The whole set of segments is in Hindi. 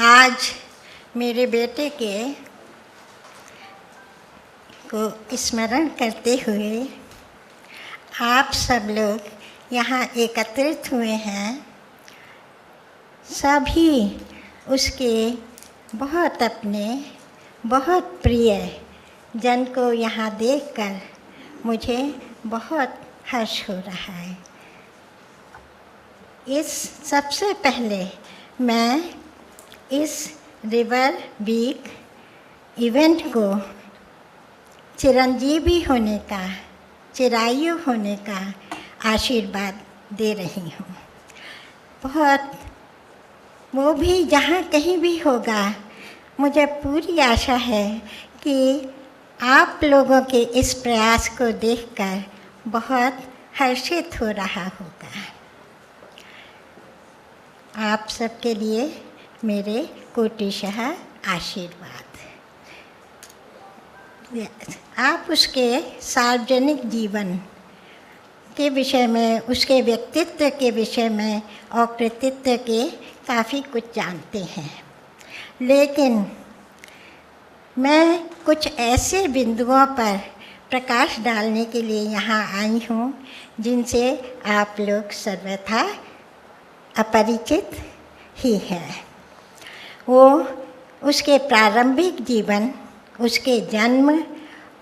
आज मेरे बेटे को स्मरण करते हुए आप सब लोग यहाँ एकत्रित हुए हैं। सभी उसके बहुत अपने, बहुत प्रिय जन को यहाँ देखकर मुझे बहुत हर्ष हो रहा है। सबसे पहले मैं इस रिवर वीक इवेंट को चिरंजीवी होने का, चिरायु होने का आशीर्वाद दे रही हूँ। बहुत वो भी जहाँ कहीं भी होगा, मुझे पूरी आशा है कि आप लोगों के इस प्रयास को देखकर बहुत हर्षित हो रहा होगा। आप सबके लिए मेरे कोटिशः आशीर्वाद। आप उसके सार्वजनिक जीवन के विषय में, उसके व्यक्तित्व के विषय में और कृतित्व के काफ़ी कुछ जानते हैं, लेकिन मैं कुछ ऐसे बिंदुओं पर प्रकाश डालने के लिए यहाँ आई हूँ जिनसे आप लोग सर्वथा अपरिचित ही हैं। वो उसके प्रारंभिक जीवन, उसके जन्म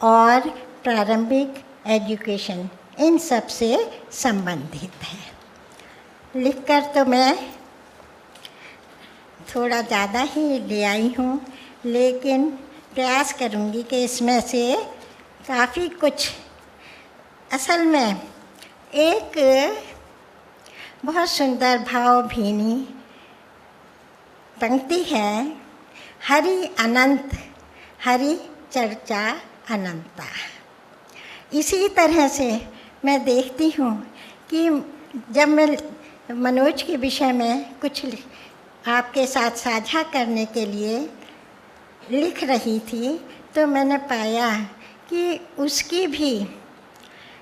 और प्रारंभिक एजुकेशन, इन सब से संबंधित है। लिखकर तो मैं थोड़ा ज़्यादा ही ले आई हूँ, लेकिन प्रयास करूँगी कि इसमें से काफ़ी कुछ, असल में एक बहुत सुंदर भावभीनी पंक्ति है, हरि अनंत हरि चर्चा अनंता। इसी तरह से मैं देखती हूँ कि जब मैं मनोज के विषय में कुछ आपके साथ साझा करने के लिए लिख रही थी, तो मैंने पाया कि उसकी भी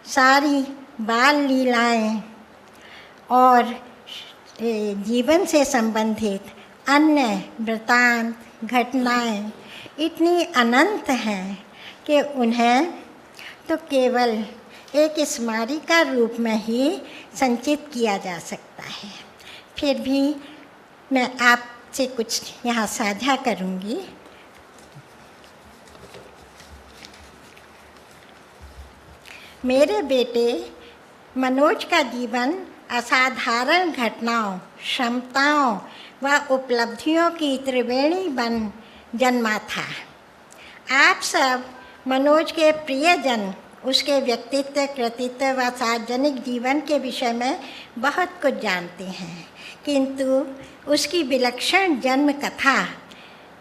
सारी बाल लीलाएं और जीवन से संबंधित अन्य वृत्तांत, घटनाएं इतनी अनंत हैं कि उन्हें तो केवल एक स्मारिका रूप में ही संचित किया जा सकता है। फिर भी मैं आपसे कुछ यहाँ साझा करूँगी। मेरे बेटे मनोज का जीवन असाधारण घटनाओं, क्षमताओं व उपलब्धियों की त्रिवेणी बन जन्मा था। आप सब मनोज के प्रियजन उसके व्यक्तित्व, कृतित्व व सार्वजनिक जीवन के विषय में बहुत कुछ जानते हैं, किंतु उसकी विलक्षण जन्म कथा,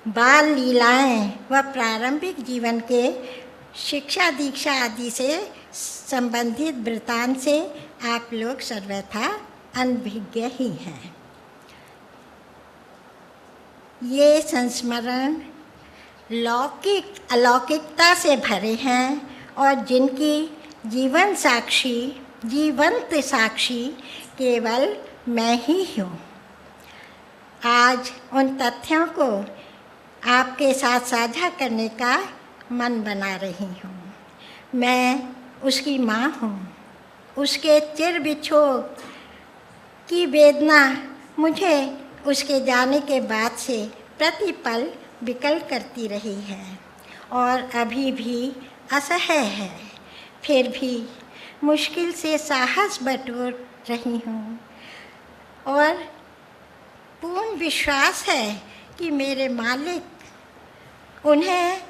बाल लीलाएं व प्रारंभिक जीवन के शिक्षा दीक्षा आदि से संबंधित वृत्तांत से आप लोग सर्वथा अनभिज्ञ ही हैं। ये संस्मरण अलौकिकता से भरे हैं और जिनकी जीवंत साक्षी केवल मैं ही हूँ। आज उन तथ्यों को आपके साथ साझा करने का मन बना रही हूँ। मैं उसकी माँ हूँ। उसके चिर विछोह की वेदना मुझे उसके जाने के बाद से प्रतिपल विकल करती रही है और अभी भी असह्य है। फिर भी मुश्किल से साहस बटोर रही हूँ और पूर्ण विश्वास है कि मेरे मालिक उन्हें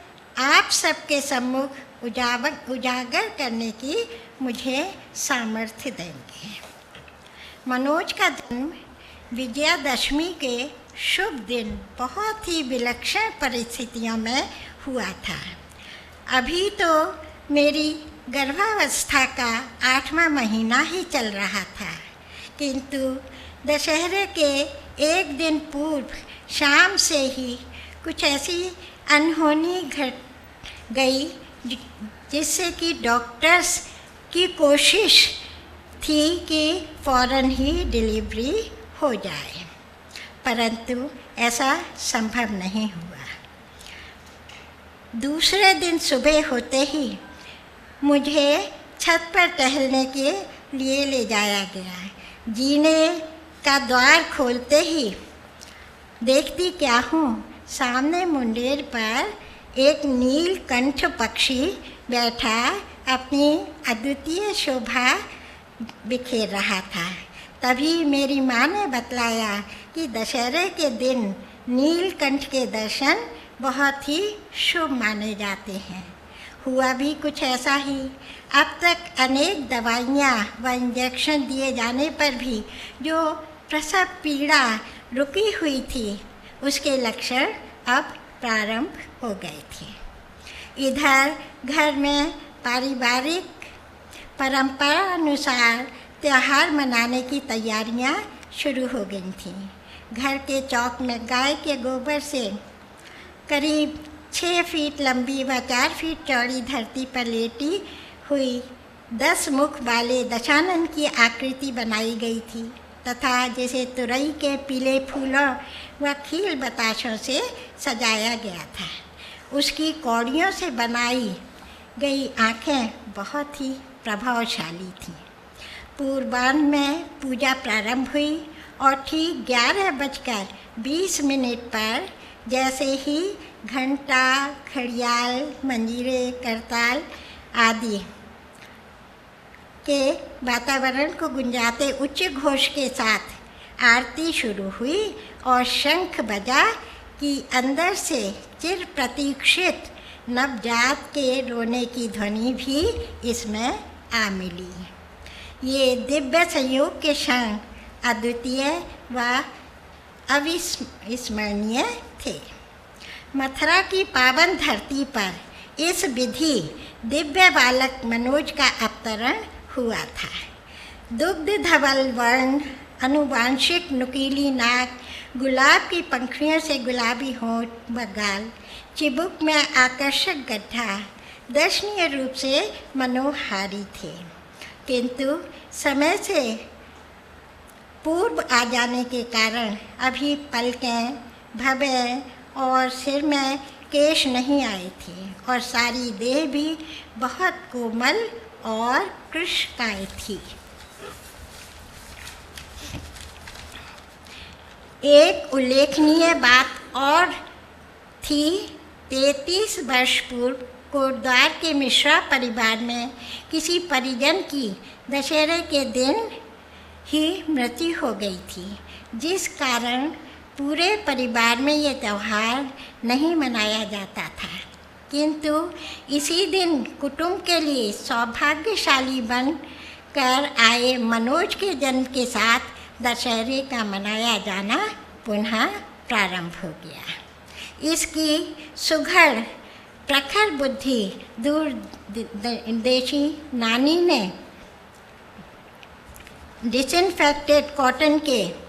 आप सबके सम्मुख उजागर करने की मुझे सामर्थ्य देंगे। मनोज का जन्म विजयादशमी के शुभ दिन बहुत ही विलक्षण परिस्थितियों में हुआ था। अभी तो मेरी गर्भावस्था का 8वां महीना ही चल रहा था, किंतु दशहरे के एक दिन पूर्व शाम से ही कुछ ऐसी अनहोनी घट गई जिससे कि डॉक्टर्स की कोशिश थी कि फ़ौरन ही डिलीवरी हो जाए, परंतु ऐसा संभव नहीं हुआ। दूसरे दिन सुबह होते ही मुझे छत पर टहलने के लिए ले जाया गया। जीने का द्वार खोलते ही देखती क्या हूँ, सामने मुंडेर पर एक नीलकंठ पक्षी बैठा अपनी अद्वितीय शोभा बिखेर रहा था। तभी मेरी माँ ने बतलाया कि दशहरे के दिन नीलकंठ के दर्शन बहुत ही शुभ माने जाते हैं। हुआ भी कुछ ऐसा ही। अब तक अनेक दवाइयाँ व इंजेक्शन दिए जाने पर भी जो प्रसव पीड़ा रुकी हुई थी, उसके लक्षण अब प्रारंभ हो गए थे। इधर घर में पारिवारिक परंपरा अनुसार त्यौहार मनाने की तैयारियां शुरू हो गई थीं। घर के चौक में गाय के गोबर से करीब 6 फीट लंबी व 4 फीट चौड़ी धरती पर लेटी हुई 10 मुख वाले दशानन की आकृति बनाई गई थी तथा जैसे तुरई के पीले फूलों व खील बताशों से सजाया गया था। उसकी कौड़ियों से बनाई गई आँखें बहुत ही प्रभावशाली थीं। पूर्वाह्न में पूजा प्रारंभ हुई और ठीक 11:20 पर जैसे ही घंटा, घड़ियाल, मंजीरे, करताल आदि के वातावरण को गुंजाते उच्च घोष के साथ आरती शुरू हुई और शंख बजा कि अंदर से चिर प्रतीक्षित नवजात के रोने की ध्वनि भी इसमें आ मिली। ये दिव्य संयोग के क्षण अद्वितीय व अविस्मरणीय थे। मथुरा की पावन धरती पर इस विधि दिव्य बालक मनोज का अवतरण हुआ था। दुग्ध धवल वर्ण, अनुवांशिक नुकीली नाक, गुलाब की पंखुड़ियों से गुलाबी होंठ व गाल, चिबुक में आकर्षक गड्ढा दर्शनीय रूप से मनोहारी थे, किंतु समय से पूर्व आ जाने के कारण अभी पलकें, भवें और सिर में केश नहीं आए थे और सारी देह भी बहुत कोमल और कृशकाय थी। एक उल्लेखनीय बात और थी। 33 वर्ष पूर्व कोटद्वार के मिश्रा परिवार में किसी परिजन की दशहरे के दिन ही मृत्यु हो गई थी, जिस कारण पूरे परिवार में ये त्यौहार नहीं मनाया जाता था। किंतु इसी दिन कुटुंब के लिए सौभाग्यशाली बन कर आए मनोज के जन्म के साथ दशहरे का मनाया जाना पुनः प्रारंभ हो गया। इसकी सुघड़ प्रखर बुद्धि दूरदेशी नानी ने डिसइंफेक्टेड कॉटन के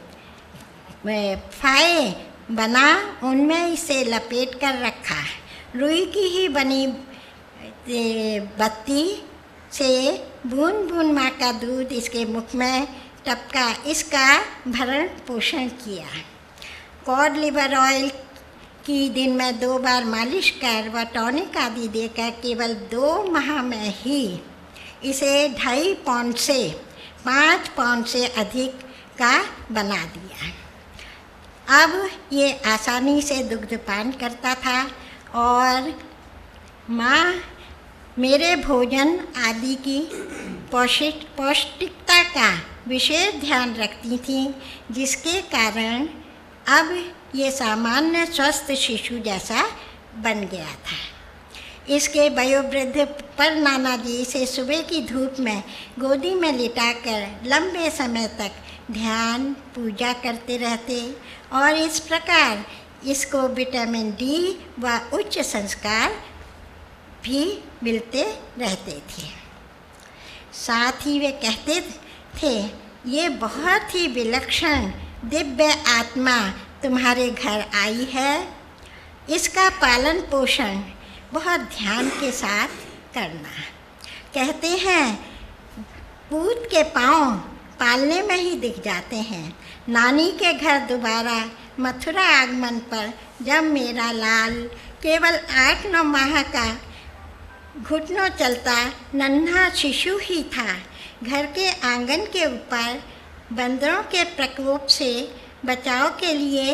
फाये बना उनमें इसे लपेट कर रखा। रुई की ही बनी बत्ती से बूंद बूंद माँ का दूध इसके मुख में टपका इसका भरण पोषण किया। कॉड लिवर ऑयल की दिन में 2 बार मालिश कर व टॉनिक आदि देकर केवल 2 माह में ही इसे 2.5 पाउंड से 5 पाउंड से अधिक का बना दिया। अब ये आसानी से दुग्धपान करता था और माँ मेरे भोजन आदि की पौष्टिकता का विशेष ध्यान रखती थीं, जिसके कारण अब ये सामान्य स्वस्थ शिशु जैसा बन गया था। इसके वयोवृद्ध पर नाना जी इसे सुबह की धूप में गोदी में लिटाकर लंबे समय तक ध्यान पूजा करते रहते और इस प्रकार इसको विटामिन डी व उच्च संस्कार भी मिलते रहते थे। साथ ही वे कहते थे, ये बहुत ही विलक्षण दिव्य आत्मा तुम्हारे घर आई है, इसका पालन पोषण बहुत ध्यान के साथ करना। कहते हैं पूत के पाँव पालने में ही दिख जाते हैं। नानी के घर दोबारा मथुरा आगमन पर जब मेरा लाल केवल 8-9 माह का घुटनों चलता नन्हा शिशु ही था, घर के आंगन के ऊपर बंदरों के प्रकोप से बचाव के लिए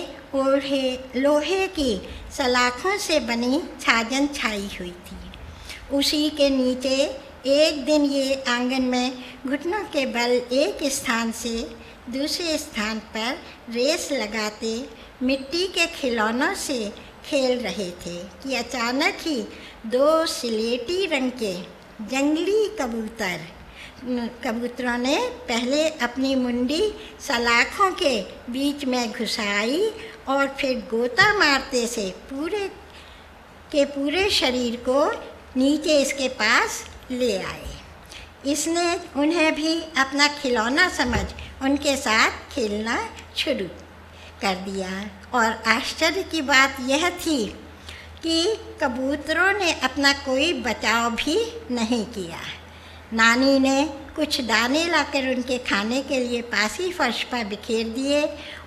लोहे की सलाखों से बनी छाजन छाई हुई थी। उसी के नीचे एक दिन ये आंगन में घुटनों के बल एक स्थान से दूसरे स्थान पर रेस लगाते मिट्टी के खिलौनों से खेल रहे थे कि अचानक ही 2 स्लेटी रंग के जंगली कबूतरों ने पहले अपनी मुंडी सलाखों के बीच में घुसाई और फिर गोता मारते से पूरे शरीर को नीचे इसके पास ले आए। इसने उन्हें भी अपना खिलौना समझ उनके साथ खेलना शुरू कर दिया। और आश्चर्य की बात यह थी कि कबूतरों ने अपना कोई बचाव भी नहीं किया। नानी ने कुछ दाने लाकर उनके खाने के लिए पासी फर्श पर बिखेर दिए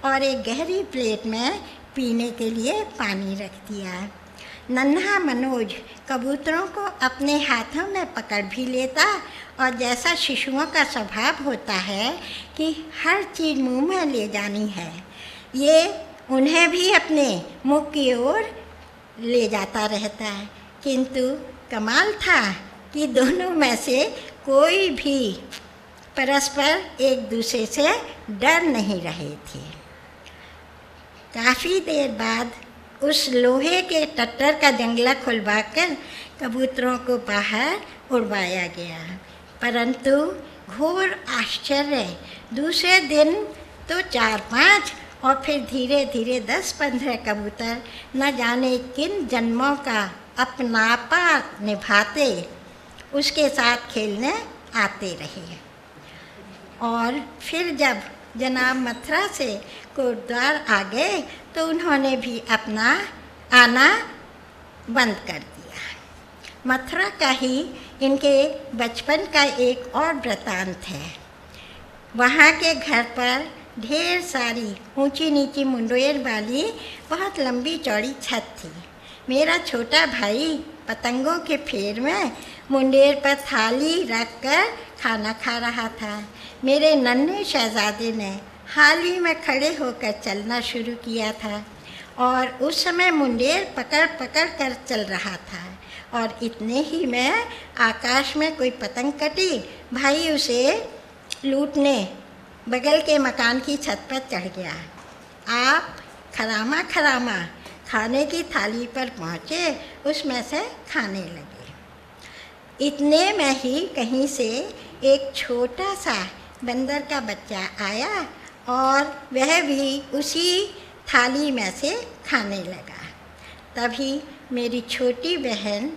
और एक गहरी प्लेट में पीने के लिए पानी रख दिया। नन्हा मनोज कबूतरों को अपने हाथों में पकड़ भी लेता और जैसा शिशुओं का स्वभाव होता है कि हर चीज़ मुंह में ले जानी है, ये उन्हें भी अपने मुख की ओर ले जाता रहता है। किंतु कमाल था कि दोनों में से कोई भी परस्पर एक दूसरे से डर नहीं रहे थे। काफ़ी देर बाद उस लोहे के टट्टर का जंगला खुलवाकर कबूतरों को बाहर उड़वाया गया, परंतु घोर आश्चर्य, दूसरे दिन तो 4-5 और फिर धीरे धीरे 10-15 कबूतर न जाने किन जन्मों का अपनापा निभाते उसके साथ खेलने आते रहे। और फिर जब जनाब मथुरा से कोटद्वार आ गए तो उन्होंने भी अपना आना बंद कर दिया। मथुरा का ही इनके बचपन का एक और वृतांत है। वहाँ के घर पर ढेर सारी ऊंची नीची मुंडेर वाली बहुत लंबी चौड़ी छत थी। मेरा छोटा भाई पतंगों के फेर में मुंडेर पर थाली रखकर खाना खा रहा था। मेरे नन्हे शहजादे ने हाल ही में खड़े होकर चलना शुरू किया था और उस समय मुंडेर पकड़ पकड़ कर चल रहा था और इतने ही में आकाश में कोई पतंग कटी। भाई उसे लूटने बगल के मकान की छत पर चढ़ गया। आप खरामा खरामा खाने की थाली पर पहुँचे, उसमें से खाने लगे। इतने में ही कहीं से एक छोटा सा बंदर का बच्चा आया और वह भी उसी थाली में से खाने लगा। तभी मेरी छोटी बहन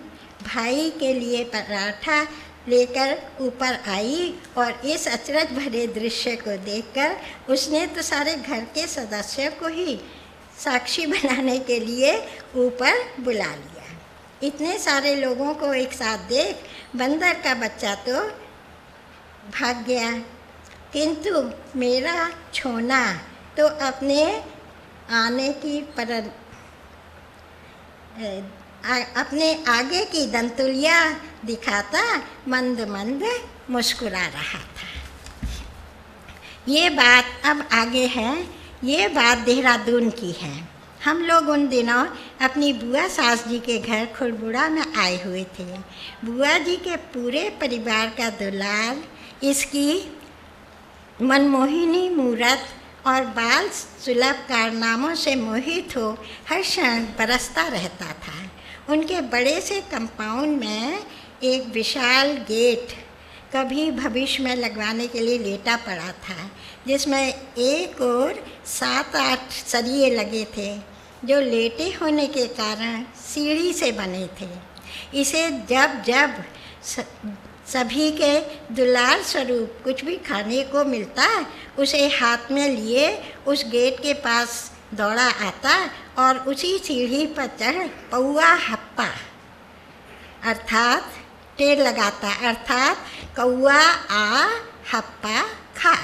भाई के लिए पराठा लेकर ऊपर आई और इस अचरज भरे दृश्य को देखकर उसने तो सारे घर के सदस्यों को ही साक्षी बनाने के लिए ऊपर बुला लिया। इतने सारे लोगों को एक साथ देख बंदर का बच्चा तो भाग गया, किंतु मेरा छोना तो अपने अपने आगे की दंतुलिया दिखाता मंद मंद मुस्कुरा रहा था। ये बात अब आगे है, ये बात देहरादून की है। हम लोग उन दिनों अपनी बुआ सास जी के घर खुड़बुड़ा में आए हुए थे। बुआ जी के पूरे परिवार का दुलार इसकी मनमोहिनी मूरत और बाल सुलभ कारनामों से मोहित हो हर क्षण बरसता रहता था। उनके बड़े से कंपाउंड में एक विशाल गेट कभी भविष्य में लगवाने के लिए लेटा पड़ा था, जिसमें एक और 7-8 सरिये लगे थे जो लेटे होने के कारण सीढ़ी से बने थे। इसे जब जब सभी के दुलार स्वरूप कुछ भी खाने को मिलता, उसे हाथ में लिए उस गेट के पास दौड़ा आता और उसी सीढ़ी पर चढ़ पौआ हप्पा अर्थात टेर लगाता, अर्थात कौआ आ हप्पा खा।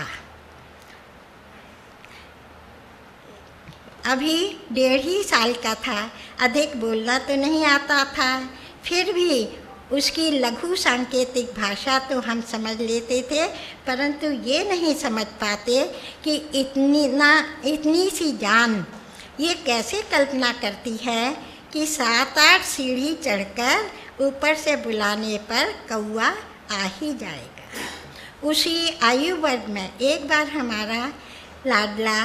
अभी 1.5 साल का था, अधिक बोलना तो नहीं आता था, फिर भी उसकी लघु सांकेतिक भाषा तो हम समझ लेते थे, परंतु ये नहीं समझ पाते कि इतनी सी जान ये कैसे कल्पना करती है कि 7-8 सीढ़ी चढ़कर ऊपर से बुलाने पर कौआ आ ही जाएगा। उसी आयु वर्ग में एक बार हमारा लाडला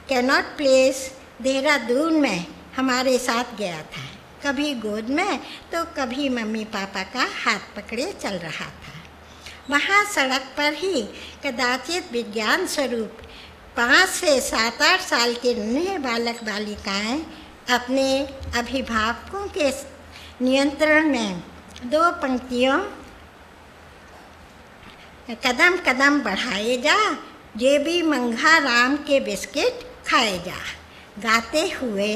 कैनॉट प्लेस देहरादून में हमारे साथ गया था, कभी गोद में तो कभी मम्मी पापा का हाथ पकड़े चल रहा था। वहाँ सड़क पर ही कदाचित विज्ञान स्वरूप 5 से 7-8 साल के नन्हे बालक बालिकाएं अपने अभिभावकों के नियंत्रण में 2 पंक्तियों कदम कदम बढ़ाए जा, जेबी मंघा राम के बिस्किट खाए जा, गाते हुए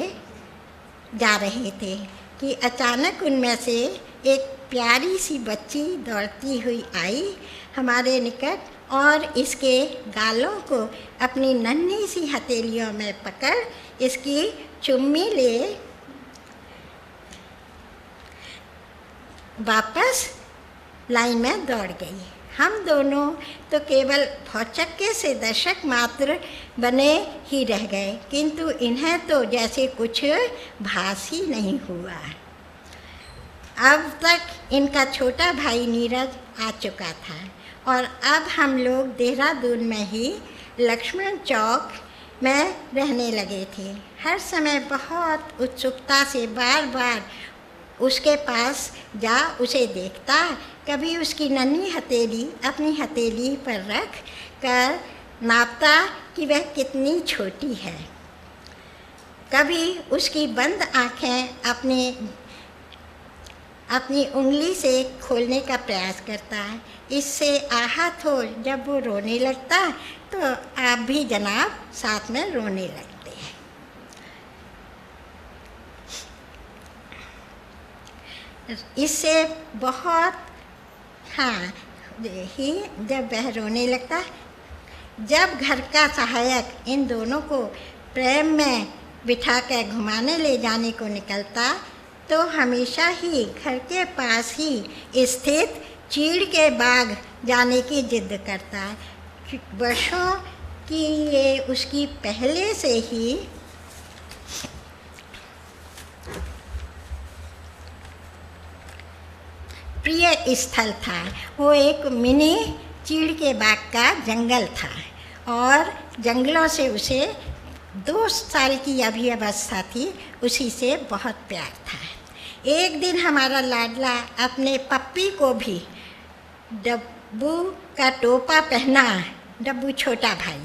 जा रहे थे कि अचानक उनमें से एक प्यारी सी बच्ची दौड़ती हुई आई हमारे निकट और इसके गालों को अपनी नन्ही सी हथेलियों में पकड़ इसकी चुम्मी ले वापस लाइन में दौड़ गई। हम दोनों तो केवल भौचक्के से दर्शक मात्र बने ही रह गए, किंतु इन्हें तो जैसे कुछ भास ही नहीं हुआ। अब तक इनका छोटा भाई नीरज आ चुका था और अब हम लोग देहरादून में ही लक्ष्मण चौक में रहने लगे थे। हर समय बहुत उत्सुकता से बार बार उसके पास जा उसे देखता, कभी उसकी नन्ही हथेली अपनी हथेली पर रख कर नापता कि वह कितनी छोटी है, कभी उसकी बंद आँखें अपनी उंगली से खोलने का प्रयास करता है। इससे आहत हो जब वो रोने लगता तो आप भी जनाब साथ में रोने लगते हैं। इससे बहुत ही जब वह रोने लगता, जब घर का सहायक इन दोनों को प्रेम में बिठाकर घुमाने ले जाने को निकलता तो हमेशा ही घर के पास ही स्थित चीड़ के बाग जाने की जिद करता है। वर्षों की ये उसकी पहले से ही प्रिय स्थल था। वो एक मिनी चीड़ के बाग का जंगल था और जंगलों से उसे 2 साल की अभी अवस्था थी, उसी से बहुत प्यार था। एक दिन हमारा लाडला अपने पप्पी को भी डब्बू का टोपा पहना, डब्बू छोटा भाई,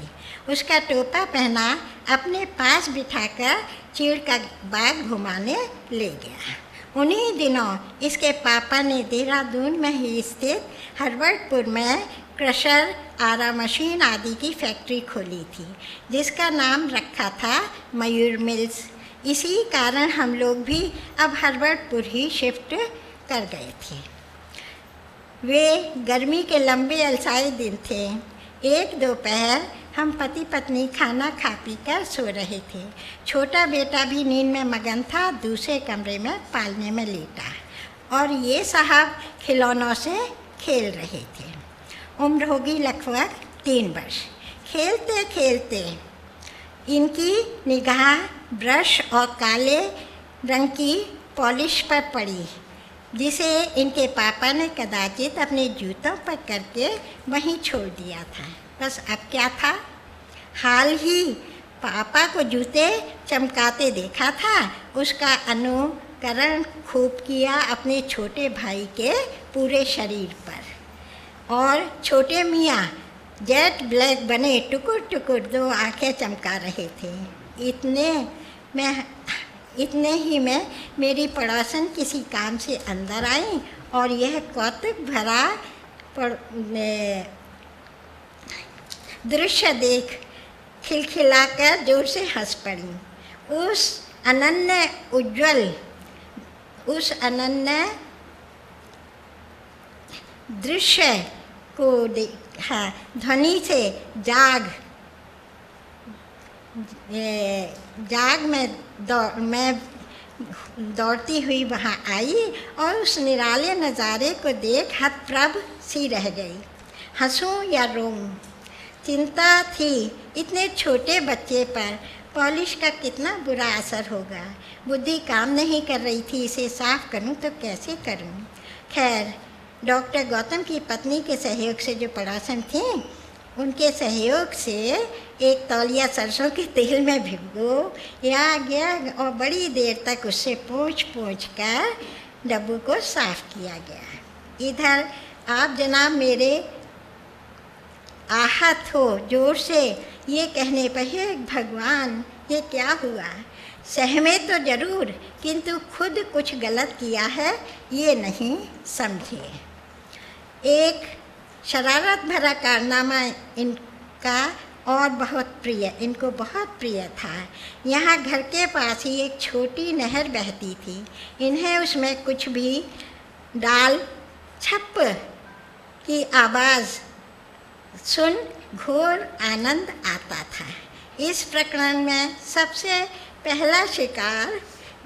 उसका टोपा पहना अपने पास बिठाकर चीड़ का बाग घुमाने ले गया। उन्हीं दिनों इसके पापा ने देहरादून में ही स्थित हरवर्डपुर में क्रशर, आरा मशीन आदि की फैक्ट्री खोली थी, जिसका नाम रखा था मयूर मिल्स। इसी कारण हम लोग भी अब हरवर्डपुर ही शिफ्ट कर गए थे। वे गर्मी के लंबे अलसाए दिन थे। एक दोपहर हम पति पत्नी खाना खा पी कर सो रहे थे। छोटा बेटा भी नींद में मगन था, दूसरे कमरे में पालने में लेटा, और ये साहब खिलौनों से खेल रहे थे। उम्र होगी लगभग 3 वर्ष। खेलते खेलते इनकी निगाह ब्रश और काले रंग की पॉलिश पर पड़ी, जिसे इनके पापा ने कदाचित अपने जूतों पर करके वहीं छोड़ दिया था। बस अब क्या था, हाल ही पापा को जूते चमकाते देखा था, उसका अनुकरण खूब किया अपने छोटे भाई के पूरे शरीर पर। और छोटे मियाँ जेट ब्लैक बने टुकुर टुकुर 2 आँखें चमका रहे थे। इतने ही में मेरी पड़ोसन किसी काम से अंदर आई और यह कौतुक भरा दृश्य देख खिलखिलाकर जोर से हंस पड़ी। उस अनन्य दृश्य को ध्वनि से जाग मैं दौड़ती हुई वहाँ आई और उस निराले नज़ारे को देख हतप्रभ सी रह गई। हंसूं या रोऊं, चिंता थी इतने छोटे बच्चे पर पॉलिश का कितना बुरा असर होगा। बुद्धि काम नहीं कर रही थी, इसे साफ करूं तो कैसे करूं। खैर, डॉक्टर गौतम की पत्नी के सहयोग से जो पड़ोसन थी, उनके सहयोग से एक तौलिया सरसों के तेल में भिगो या गया और बड़ी देर तक उससे पोंछ कर डब्बू को साफ किया गया। इधर आप जनाब मेरे आहत हो जोर से ये कहने पर, हे भगवान ये क्या हुआ। सहमे तो जरूर, किंतु खुद कुछ गलत किया है ये नहीं समझे। एक शरारत भरा कारनामा इनको बहुत प्रिय था। यहाँ घर के पास ही एक छोटी नहर बहती थी। इन्हें उसमें कुछ भी डाल छप की आवाज़ सुन घोर आनंद आता था। इस प्रकरण में सबसे पहला शिकार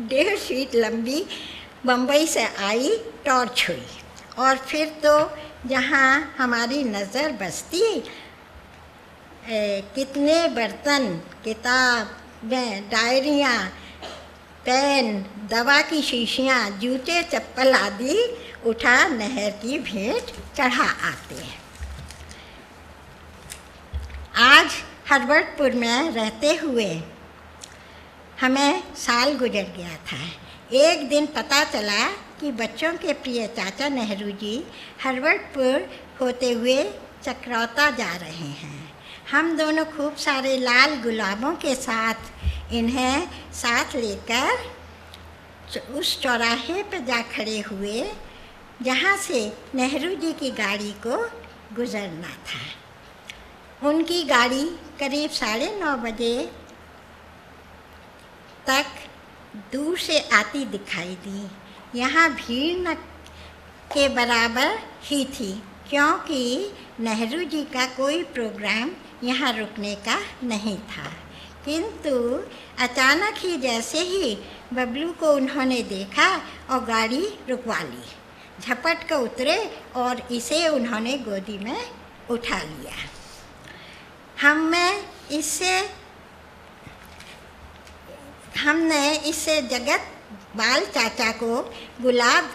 1.5 फीट लंबी बम्बई से आई टॉर्च हुई, और फिर तो जहाँ हमारी नज़र बसती कितने बर्तन, किताबें, डायरियाँ, पेन, दवा की शीशियाँ, जूते चप्पल आदि उठा नहर की भेंट चढ़ा आते हैं। आज हर्बर्टपुर में रहते हुए हमें साल गुजर गया था। एक दिन पता चला कि बच्चों के प्रिय चाचा नेहरू जी हर्बर्टपुर होते हुए चक्रौता जा रहे हैं। हम दोनों खूब सारे लाल गुलाबों के साथ इन्हें साथ लेकर उस चौराहे पर जा खड़े हुए जहाँ से नेहरू जी की गाड़ी को गुजरना था। उनकी गाड़ी करीब 9:30 बजे तक दूर से आती दिखाई दी। यहाँ भीड़ न के बराबर ही थी, क्योंकि नेहरू जी का कोई प्रोग्राम यहाँ रुकने का नहीं था। किंतु अचानक ही जैसे ही बबलू को उन्होंने देखा और गाड़ी रुकवा ली, झपट कर उतरे और इसे उन्होंने गोदी में उठा लिया। हमने इससे जगत बाल चाचा को गुलाब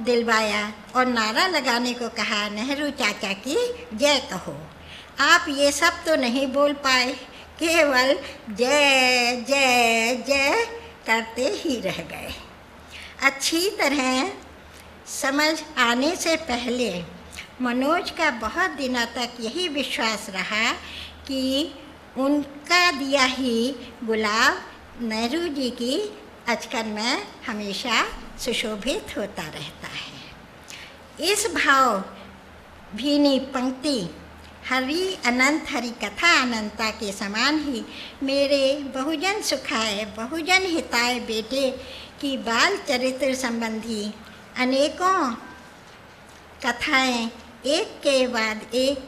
दिलवाया और नारा लगाने को कहा, नेहरू चाचा की जय कहो। आप ये सब तो नहीं बोल पाए, केवल जय जय जय करते ही रह गए। अच्छी तरह समझ आने से पहले मनोज का बहुत दिनों तक यही विश्वास रहा कि उनका दिया ही गुलाब नेहरू जी की अचकन में हमेशा सुशोभित होता रहता है। इस भाव भीनी पंक्ति हरि अनंत हरि कथा अनंता के समान ही मेरे बहुजन सुखाय बहुजन हिताय बेटे की बाल चरित्र संबंधी अनेकों कथाएं एक के बाद एक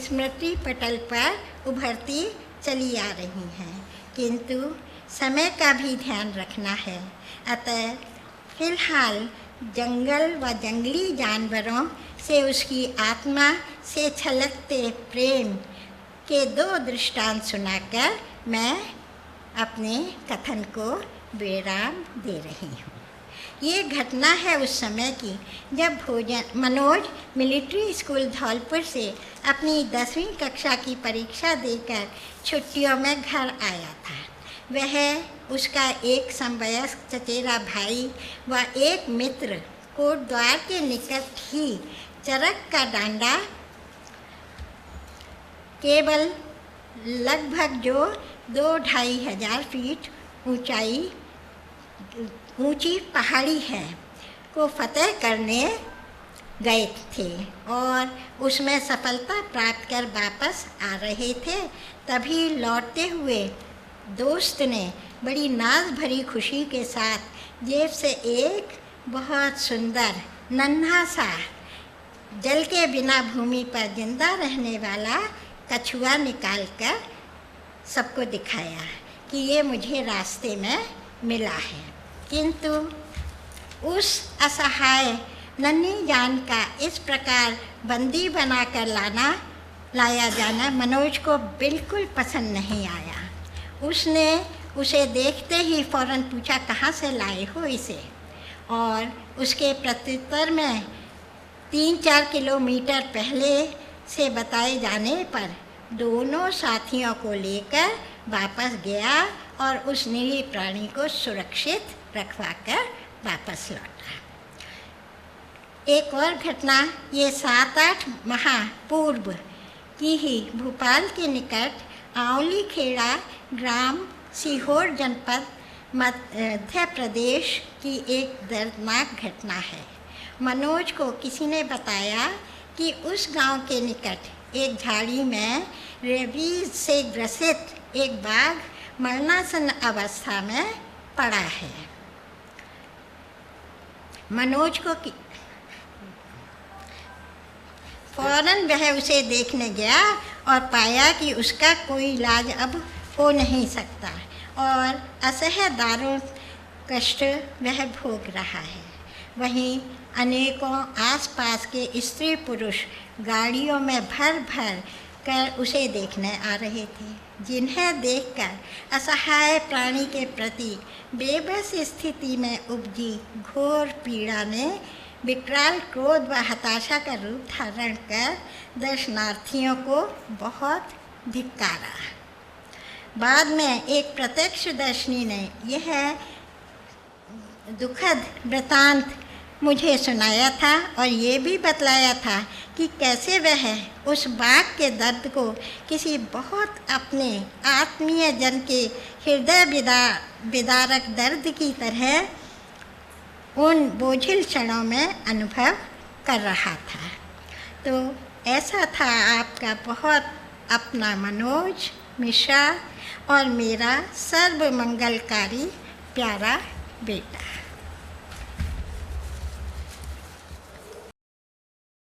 स्मृति पटल पर उभरती चली आ रही हैं, किंतु समय का भी ध्यान रखना है। अतः फिलहाल जंगल व जंगली जानवरों से उसकी आत्मा से छलकते प्रेम के 2 दृष्टांत सुनाकर मैं अपने कथन को विराम दे रही हूँ। ये घटना है उस समय की जब मनोज मिलिट्री स्कूल धौलपुर से अपनी 10वीं कक्षा की परीक्षा देकर छुट्टियों में घर आया था। वह उसका एक समवयस्क चचेरा भाई व एक मित्र कोटद्वार के निकट ही चरक का डांडा केवल लगभग जो 2-2.5 हजार फीट ऊंची पहाड़ी है को फतेह करने गए थे और उसमें सफलता प्राप्त कर वापस आ रहे थे। तभी लौटते हुए दोस्त ने बड़ी नाज भरी खुशी के साथ जेब से एक बहुत सुंदर नन्हा सा जल के बिना भूमि पर जिंदा रहने वाला कछुआ निकालकर सबको दिखाया कि ये मुझे रास्ते में मिला है, किंतु उस असहाय नन्ही जान का इस प्रकार बंदी बनाकर लाया जाना मनोज को बिल्कुल पसंद नहीं आया। उसने उसे देखते ही फौरन पूछा, कहाँ से लाए हो इसे? और उसके प्रत्युत्तर में 3-4 किलोमीटर पहले से बताए जाने पर दोनों साथियों को लेकर वापस गया और उस निरीह प्राणी को सुरक्षित रखवाकर वापस लौटा। एक और घटना ये 7-8 माह पूर्व की ही भोपाल के निकट आंवली खेड़ा ग्राम सीहोर जनपद मध्य प्रदेश की एक दर्दनाक घटना है। मनोज को किसी ने बताया कि उस गांव के निकट एक झाड़ी में रेबीज से ग्रसित एक बाघ मरणासन अवस्था में पड़ा है। मनोज को फौरन वह उसे देखने गया और पाया कि उसका कोई इलाज अब हो नहीं सकता और असह्य दारुण कष्ट वह भोग रहा है। वहीं अनेकों आसपास के स्त्री पुरुष गाड़ियों में भर भर कर उसे देखने आ रहे थे, जिन्हें देखकर असहाय प्राणी के प्रति बेबस स्थिति में उपजी घोर पीड़ा ने विकराल क्रोध व हताशा का रूप धारण कर दर्शनार्थियों को बहुत धिक्कारा। बाद में एक प्रत्यक्षदर्शी ने यह दुखद वृतांत मुझे सुनाया था और ये भी बतलाया था कि कैसे वह उस बाघ के दर्द को किसी बहुत अपने आत्मीय जन के हृदय विदारक दर्द की तरह उन बोझिल क्षणों में अनुभव कर रहा था। तो ऐसा था आपका बहुत अपना मनोज मिश्रा और मेरा सर्वमंगलकारी प्यारा बेटा।